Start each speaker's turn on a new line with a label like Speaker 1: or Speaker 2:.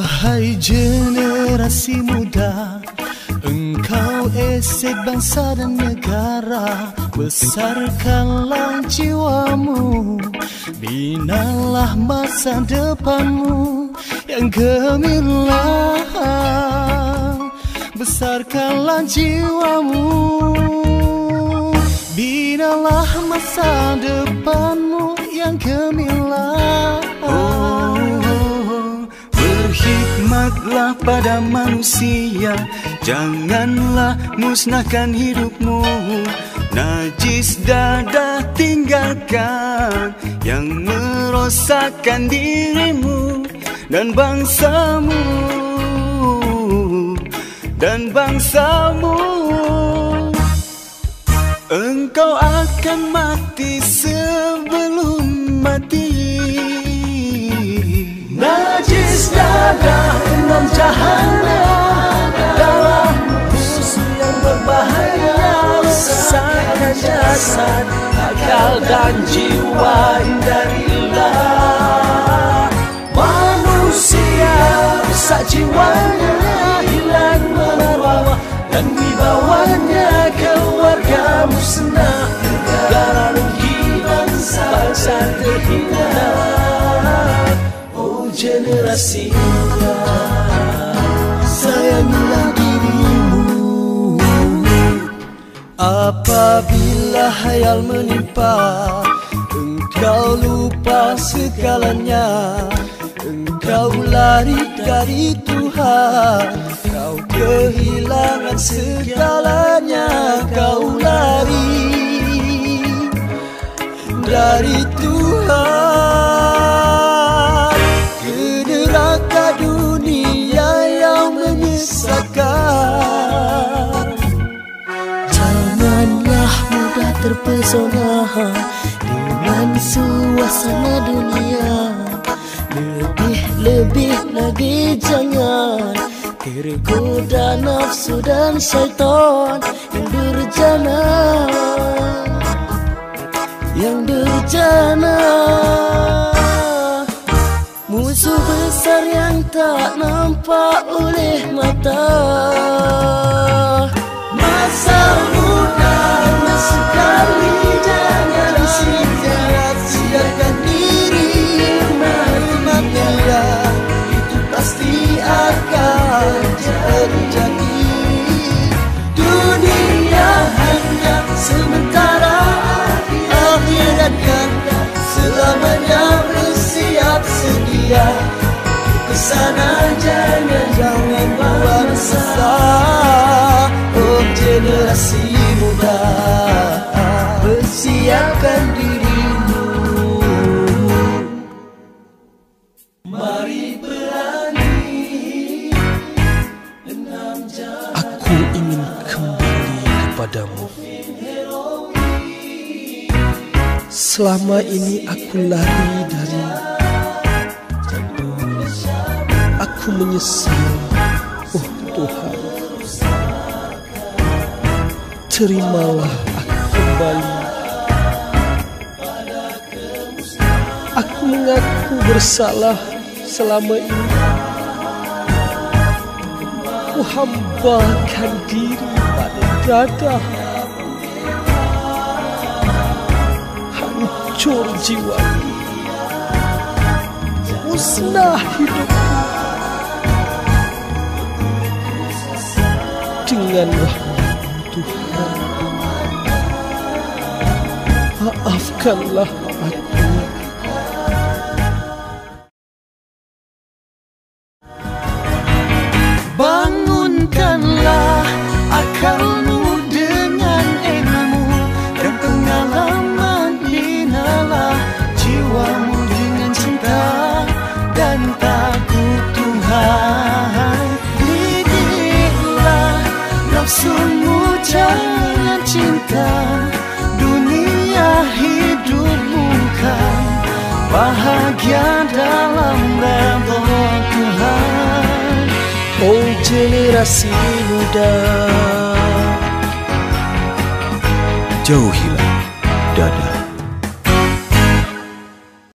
Speaker 1: Wahai generasi muda, engkau esek bangsa dan negara. Besarkanlah jiwamu, binalah masa depanmu yang gemilang. Besarkanlah jiwamu, binalah masa depanmu yang gemilang.
Speaker 2: Berkhidmatlah pada manusia, janganlah musnahkan hidupmu. Najis dadah tinggalkan yang merosakkan dirimu dan bangsamu, dan bangsamu. Engkau akan mati sebelum mati.
Speaker 1: Najis dadah enam jahanam, dalam musuh yang berbahaya. Rusakkan jasad, akal dan jiwa, hindarilah manusia rusak jiwanya, hilang marwah dan wibawanya. Keluarga musnah, negara rugi, bangsa terhina. Oh generasi muda, sayangilah dirimu. Apabila hayal menimpa, engkau lupa segalanya. Engkau lari dari Tuhan, kau kehilangan segalanya. Kau lari dari Tuhan ke neraka dunia yang menyesatkan. Janganlah mudah terpesona dengan suasana dunia. Lebih lagi jangan tergoda nafsu dan syaitan yang durjana, yang durjana. Musuh besar yang tak nampak oleh mata. Masa muda sekali, jangan sia-siakan diri. Mati-matinya itu pasti akan terjadi. Dunia hanya sementara, akhirat kan selamanya. Bersiap sedia kesana, jangan buang asa. Oh generasi muda, bersiapkan dirimu. Mari berani enam jalan.
Speaker 3: Aku ingin kembali kepadamu. Selama ini aku lari dari, aku menyesal. Oh Tuhan, terimalah aku kembali. Aku mengaku bersalah selama ini. Ku hambakan diri pada dadah. Hancur jiwaku, musnah hidupku. Dengan rahmat Tuhan, maafkanlah aku.
Speaker 1: Bangunkanlah akalmu dengan ilmu dan pengalaman. Binalah jiwamu dengan cinta dan takut Tuhan. Didiklah nafsumu, jangan cinta dunia. Hidupmu kan bahagia dalam redha Tuhan. Oh generasi muda,
Speaker 2: jauhilah